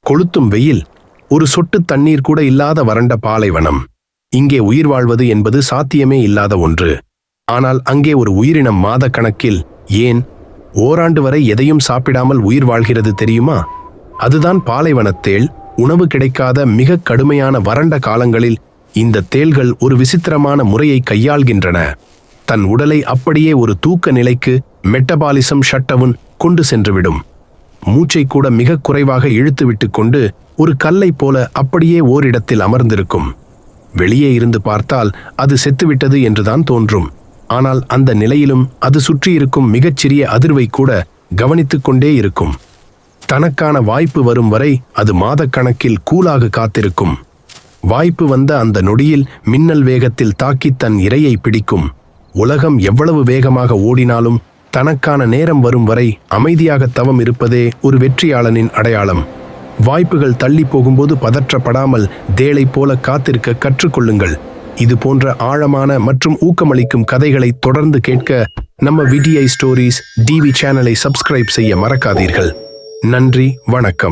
கொளுத்தும் வெயில், ஒரு சொட்டு தண்ணீர் கூட இல்லாத வறண்ட பாலைவனம். இங்கே உயிர் வாழ்வது என்பது சாத்தியமே இல்லாத ஒன்று. ஆனால் அங்கே ஒரு உயிரினம் மாத கணக்கில், ஏன் ஓராண்டு வரை எதையும் சாப்பிடாமல் உயிர் வாழ்கிறது தெரியுமா? அதுதான் பாலைவனத் தேள். உணவு கிடைக்காத மிக கடுமையான வறண்ட காலங்களில் இந்த தேள்கள் ஒரு விசித்திரமான முறையை கையாள்கின்றன. தன் உடலை அப்படியே ஒரு தூக்க நிலைக்கு, மெட்டபாலிசம் ஷட்டவுன் கொண்டு சென்றுவிடும். மூச்சை கூட மிக குறைவாக இழுத்துவிட்டு கொண்டு ஒரு கல்லை போல அப்படியே ஓரிடத்தில் அமர்ந்திருக்கும். வெளியே இருந்து பார்த்தால் அது செத்துவிட்டது என்றுதான் தோன்றும். ஆனால் அந்த நிலையிலும் அது சுற்றியிருக்கும் மிகச்சிறிய அதிர்வை கூட கவனித்துக் கொண்டே இருக்கும். தனக்கான வாய்ப்பு வரும் வரை அது மாதக்கணக்கில் கூலாக காத்திருக்கும். வாய்ப்பு வந்த அந்த நொடியில் மின்னல் வேகத்தில் தாக்கி தன் இரையை பிடிக்கும். உலகம் எவ்வளவு வேகமாக ஓடினாலும் தனக்கான நேரம் வரும் வரை அமைதியாக தவம் இருப்பதே ஒரு வெற்றியாளனின் அடையாளம். வாய்ப்புகள் தள்ளி போகும்போது பதற்றப்படாமல் தேளை போல காத்திருக்க கற்றுக்கொள்ளுங்கள். இது போன்ற ஆழமான மற்றும் ஊக்கமளிக்கும் கதைகளை தொடர்ந்து கேட்க நம்ம விடிஐ ஸ்டோரிஸ் டிவி சேனலை சப்ஸ்கிரைப் செய்ய மறக்காதீர்கள். நன்றி, வணக்கம்.